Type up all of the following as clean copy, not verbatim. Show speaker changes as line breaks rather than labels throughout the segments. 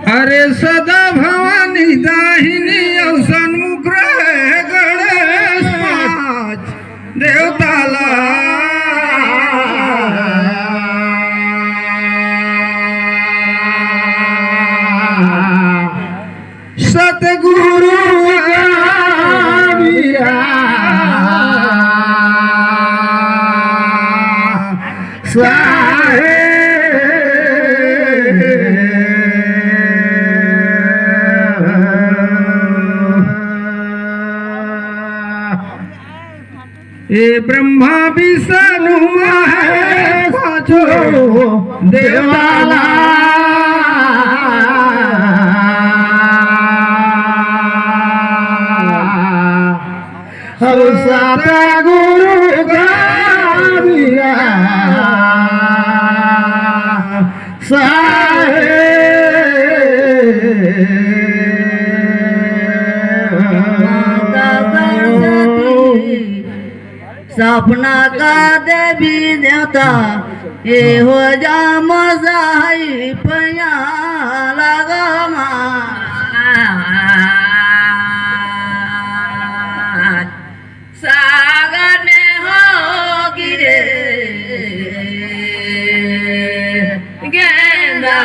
अरे सदा भवानी दाहिनी सन्मुख रहे गणेश पाच देवताला सतगुरु ये ब्रह्मा विष्णु महेश देवताला सतगुरु गाविया
सपना का देवी देवता ये हो जा मजाई पया लगा सागर ने हो गिरे गेंदा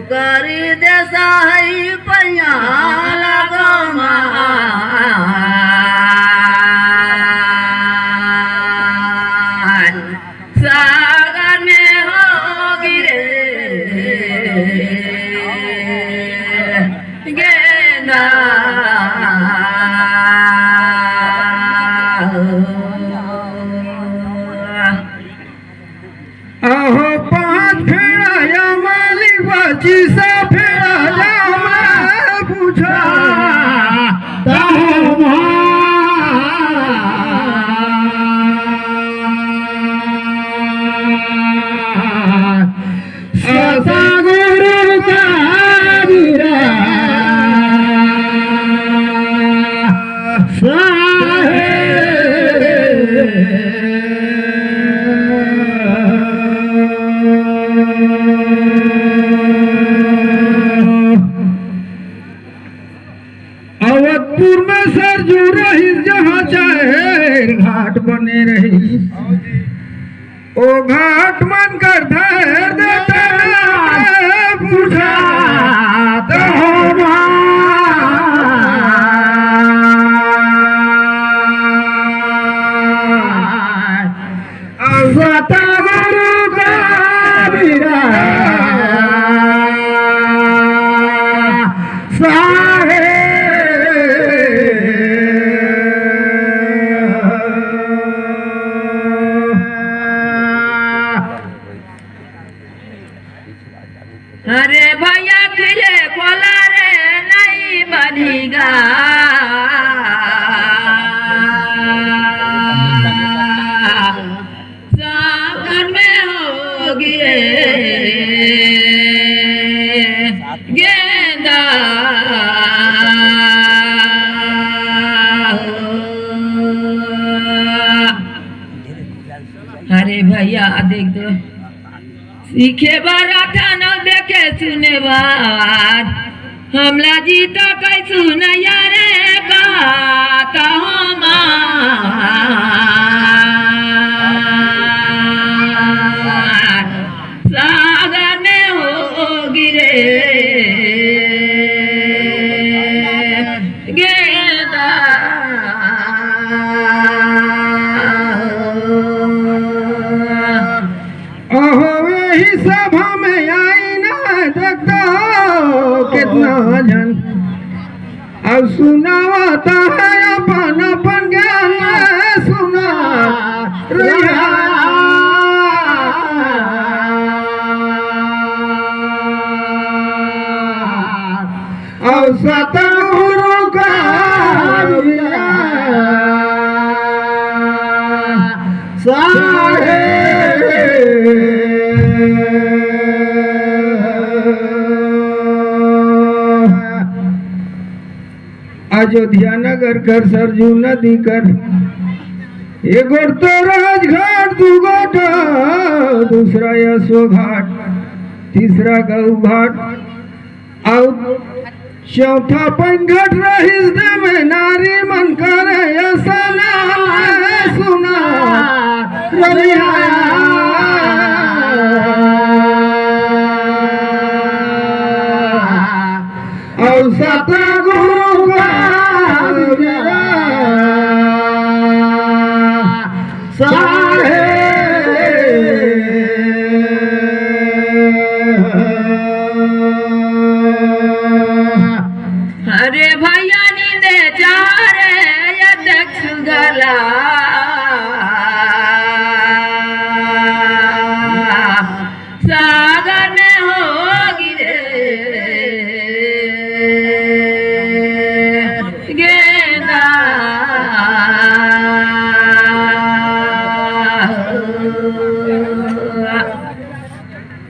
करी देसाई पैया लगमा सागर में हो गिरे गेंदा
अहो पांच फेरा माली बाची सा फेरा मैं पूछा सतगुरु का अवधपुर में सरजू रही जहाँ चाहे घाट बने रही ओ घाट मन कर धैर देता पूछा तो सतगुरु का वीरा
अरे भैया खिले बोला रे नहीं बनेगा सागर में होगी गेंदा अरे भैया देख दो सीखे बारा ठाना देखे सुने बार हमला जीता कई सुनया रे गाता सागर में हो गिरे गेंदा
ही सभा में आई ना देखता कितना जन अब सुनावाता है अपन अपन ज्ञान सुना रहा और सतगुरु का सारे अयोध्या नगर कर सरजू नदी कर एक और तो राजघाट दुगोटा दूसरा यशो घाट तीसरा गऊ घाट और चौथा पंघट रहीस में नारी मन करे सुना और सतगुरु का
अरे भैया नींदे चारे यदक्ष गला सागर में होगी रे गेंदा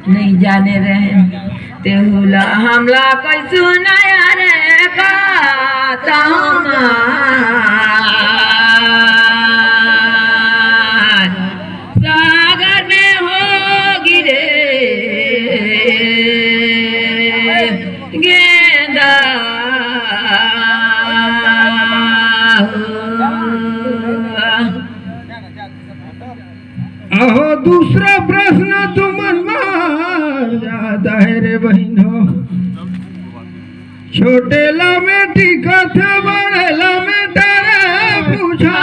नहीं जाने रहे तेहुला हमला कैसु नया रे का सागर में होगी रे गेंदा
अहो दूसरा प्रश्न तुमन मार जाता है रे बहनों छोटे ला बेटी कथे बड़े ला बेटा रे पूछा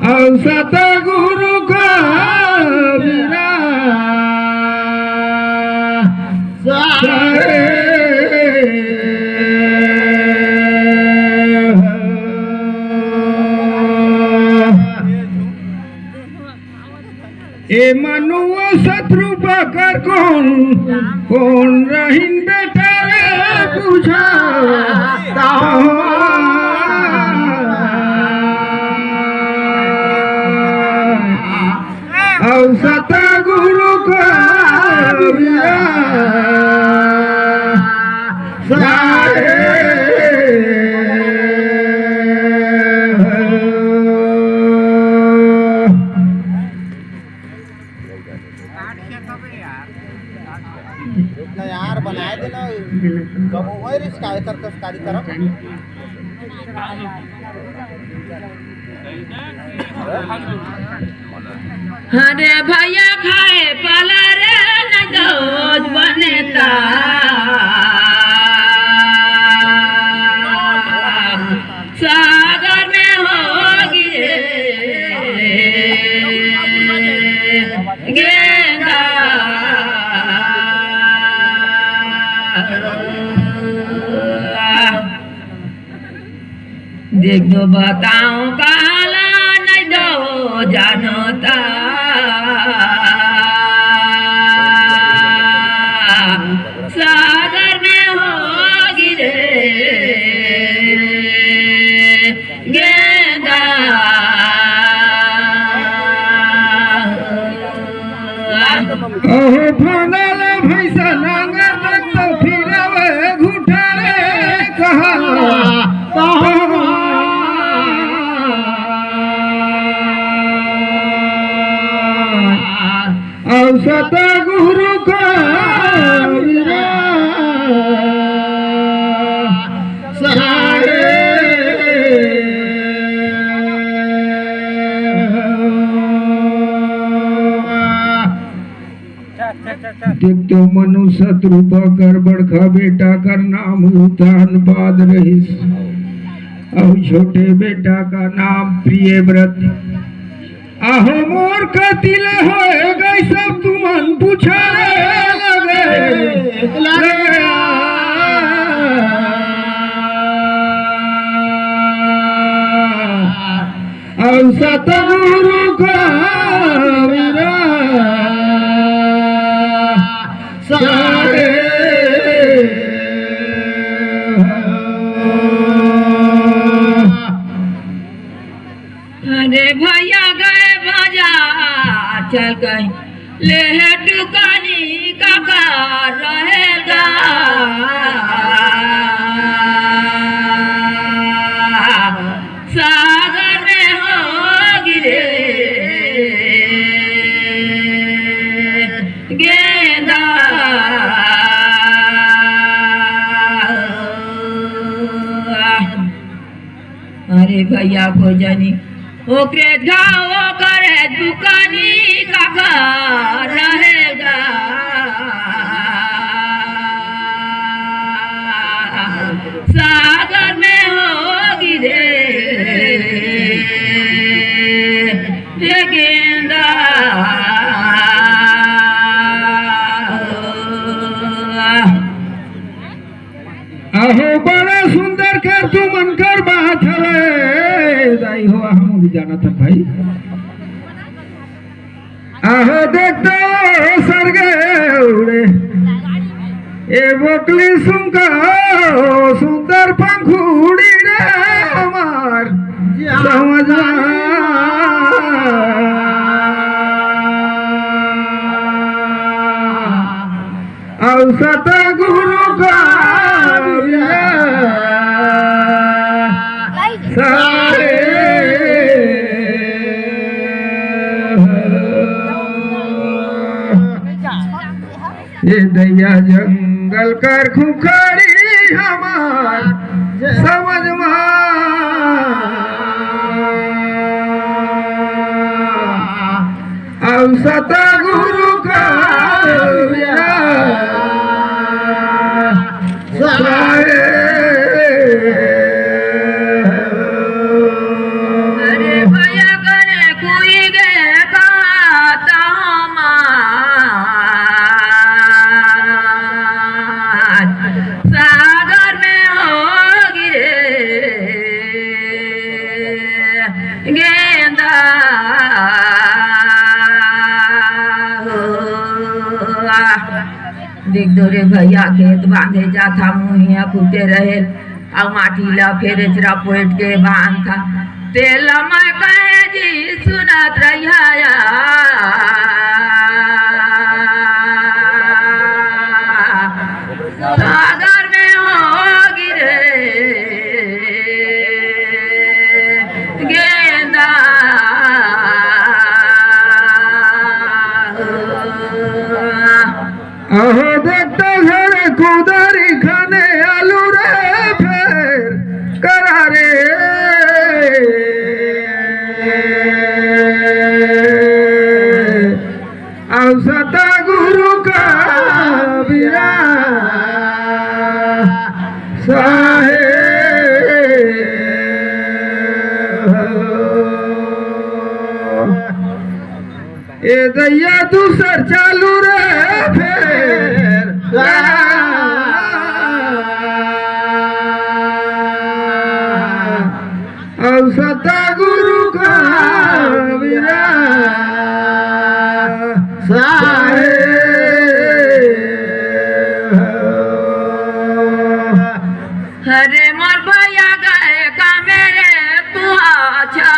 और सतगुरु का बिना ए मनुआ शत्रु पकर कौन रहीन बेटा रे पूछा और सतगुरु का
यार बनाए देना कब वही रिस्क आए कारी तरफ
अरे भैया खाए पाला रे न दोज बनेता सागर में होगी गेंदा देख दो बताऊं काला नहीं दो जानता सागर में होगी रे गेंदा
ओहो भंगल भैसा नांगर तक तो फिरवे घुटा रे कहा और सतगुरु का देख तो मनु शत्रु पकर बड़खा बेटा कर नाम उतान बाद रहीस और छोटे बेटा का नाम प्रिय व्रत आहो मोर कतिले होए गई सब तुमन पूछा लगे और सतगुरु का
अरे भैया गए बाजार चल गए ले टुकानी काका रहेगा सागर में होगी रे गेंदा अरे भैया को जानी ओकरे घाव करे दुकानी काका रहेगा सागर में होगी रे गेंदा
अहो बड़ा सुंदर कर तू मन कर बात है दाई हो हम भी जाना था भाई अहो देख दो सरगे उड़े ए बोकली सुनका सुंदर पंखुड़ी रे हमार समझ औसत गुरु का सारे ये दैया जंगल कर खुखारी हमार समझ औसत गुरु का
अरे भैया करे कोई गे खाता सागर में होगी रे गेंदा देख दो रे भैया खेत बांधे जाता मुहिया फूटे रहे और माटी ला फिर चरा पोट के बांध था तेल मैं कहे जी सुनत रहिया सागर में होगी रे गेंदा
अहो देखते घर कुदारी खाने आलू रे फिर करारे औसत गुरु का बिरा साहे ए दैया दूसर चालू रे फिर औसत गुरु का बिरा साहे
हरे मोर भैया गए का मेरे तू अच्छा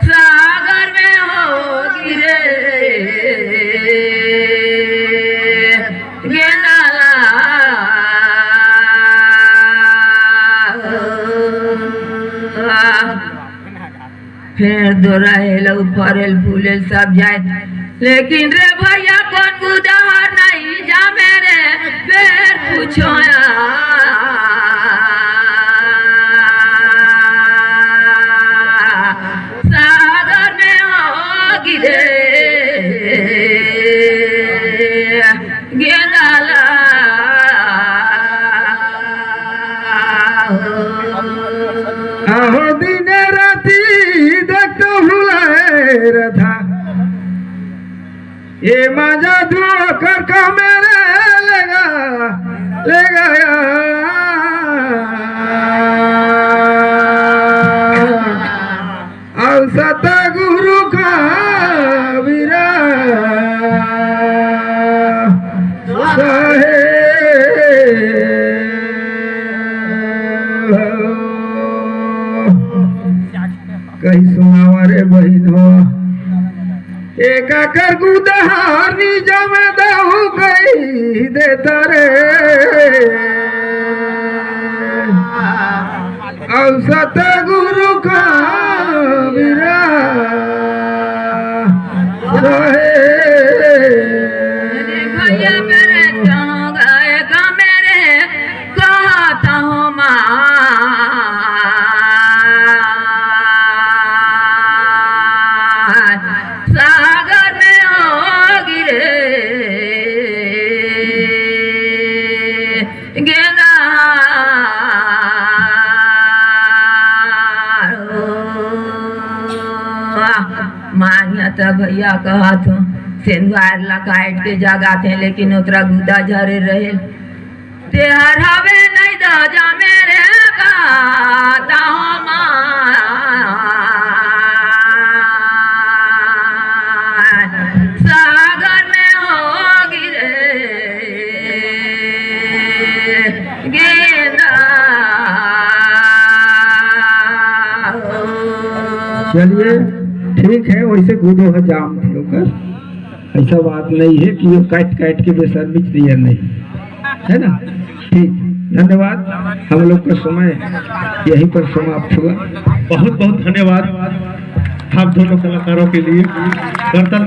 सागर में होगी रे गेंदा फिर दोहराएल फरेल फूलेल सब जाए लेकिन रे भैया कौन गुदार नहीं जा मेरे फिर पूछो सागर में होगी रे गेंदा
अहो दिन राती देखते भुलाए रथा ये माझा धुआ कर का मेरे ले गया औसत गुरु का बिरा साहे कहीं सुनावा रे बहन हो एक कर गुदहारी जमे दहु कही देता रे औसत गुरु का विरा
भैया मेरे क्यों गए का मेरे कहता हूँ माँ सागर में हो गिरे गेंदा मानिया तो भैया कहा तो सिंधुआर ला काट के जगा थे लेकिन उतरा गुदा झरे रहे ते हरावे नहीं दो जा मेरे गाता हो सागर में हो गिरे गेंदा।
चलिए ठीक है वैसे गुदो हजाम थे ओकर ऐसा बात नहीं है कि वो काट काट के बेशर्मी दिया नहीं है ना। ठीक धन्यवाद हम लोग का समय यहीं पर समाप्त हुआ।
बहुत बहुत धन्यवाद आप दोनों कलाकारों के लिए। कीर्तन